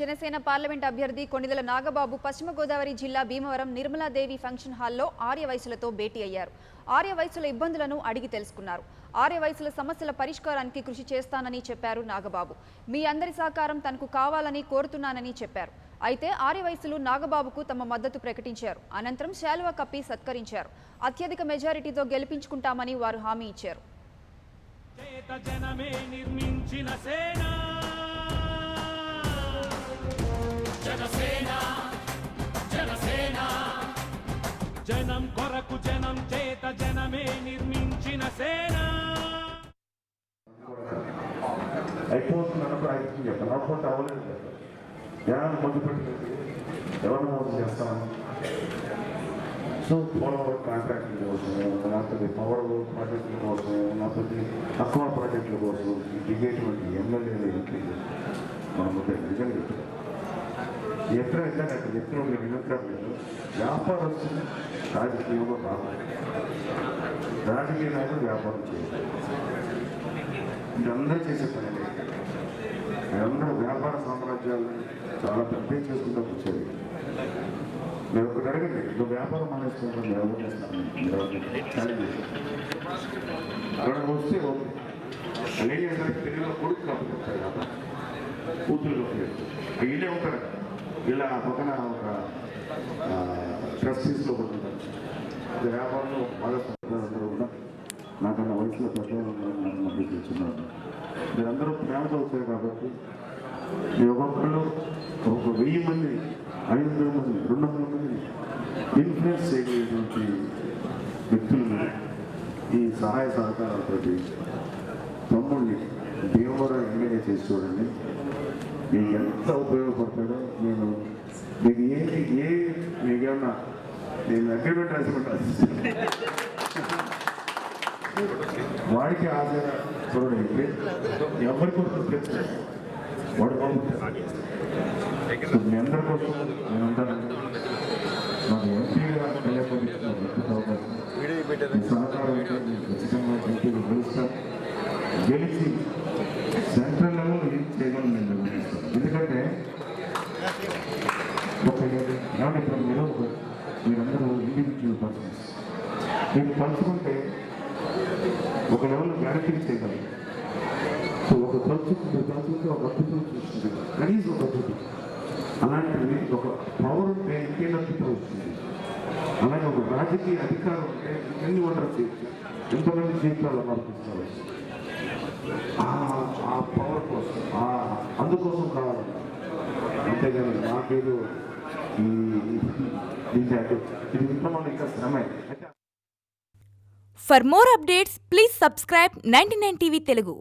Janasena parliament అభ్యర్థి కొణిదెల నాగబాబు పశ్చిమ గోదావరి జిల్లా భీమవరం నిర్మలాదేవి ఫంక్షన్ హాల్లో ఆర్యవైశ్యులతో భేటీ అయ్యారు. ఆర్యవైశ్యుల ఇబ్బందులను అడిగి తెలుసుకున్నారు. ఆర్యవైశ్యుల సమస్యల పరిష్కారానికి కృషి చేస్తానని చెప్పారు నాగబాబు. మీ అందరి సహకారం తనకు కావాలని కోరుతున్నానని చెప్పారు. అయితే ఆర్యవైశ్యులు నాగబాబుకు తమ మద్దతు ప్రకటించారు. అనంతరం శాలువా కప్పి సత్కరించారు. అత్యధిక మెజారిటీతో గెలిపించుకుంటామని వారు హామీ ఇచ్చారు. జనం కొరకు జనం చేత జనమే నిర్మించిన సేన. అయిపోతుందన్న ప్రయత్నం చెప్పాను. అప్పుడు అవ్వలేదు కదా. జనాన్ని మొదలు పెట్టలేదు. ఎవరిని మోసం చేస్తాను. సో పోలవరం కాంట్రాక్టుల కోసం, లేకపోతే పవర్ ప్రాజెక్టుల కోసం, లేకపోతే తక్కువ ప్రాజెక్టుల కోసం దిగేటువంటి ఎమ్మెల్యేలు ఇంటికి మనం నిజంగా చెప్తాం. ఎక్కడైతే అక్కడ ఎక్కడ వినక్రమలేదు. వ్యాపారస్తులు రాజకీయంలో రావాలి. రాజకీయ నాయకులు వ్యాపారం చేయాలి. ఇదందరూ చేసే పని లేదు. అందరూ వ్యాపార సామ్రాజ్యాలు చాలా పెద్ద చేసుకుంటూ వచ్చేది. మీరు ఒకటి అడగండి, నువ్వు వ్యాపారం మానేస్తున్నావు, ఎవరు చేస్తాను అక్కడికి వస్తే ఏం చేస్తారు? తెలుగులో కొడుకు కాపుతారు కదా, కూతురు ఇల్లే ఉంటారు. ఇలా పక్కన ఒక ట్రస్టీస్లో ఉంటుంటారు. వ్యాపారంలో బాగా అందరూ కూడా నాకన్నా వయసులో పెద్దవాళ్ళు నన్ను మళ్ళీ తెచ్చున్నారు. మీరందరూ ప్రేమతో వచ్చారు కాబట్టి మీ ఒక్కొక్కళ్ళు ఒక 1000 మంది, 500 మంది, 200 మందిని ఇన్ఫ్లుయెన్స్ చేయగలిగినటువంటి వ్యక్తులను ఈ సహాయ సహకారాలతో తమ్ముడిని భీమవరం ఎమ్మెల్యే చేసి చూడండి. మీకు ఎంత ఉపయోగపడతాడో. నేను మీకు మీకేమన్నా నేను అగ్రిమెంట్ రాసుకుంటాను. వాడికి ఆశగా చూడండి. ఎవరి కోసం తెచ్చాను వాడు పంపుతాడు. మీ అందరి కోసం నేను ఉంటాను. నాకు ఎంపీగా వెళ్ళకపోతే సహకారం అయితే నేను ఖచ్చితంగా ఎంపీగా గెలుస్తాను. గెలిచి సెంట్రల్ లెవెల్ ఏం చేయగలను నేను నిర్ణయిస్తాను. ఎందుకంటే ఇప్పుడు మీరందరూ ఇండివిజువల్ పర్సన్స్. మీరు పంచుకుంటే ఒక లెవెల్ గ్యారంటీ చేయగలరు. సో ఒక పంచుకుంటే ఒక అద్భుతం చూస్తుంది. కనీసం ఒక అద్భుతం అలాంటిది ఒక పవర్ ఉంటే ఇంకేం అద్భుతం వస్తుంది. అలాగే ఒక రాజకీయ అధికారం ఉంటే ఎన్ని వంటలు చేయొచ్చు, ఎంతమంది జీవితాలు మార్పిస్తారు. ఆ పవర్ కోసం అందుకోసం కావాలి. అంతేగాని నాకేదో ఇది వింటామని ఇంకా శ్రమే. For more updates, please subscribe 99 TV Telugu.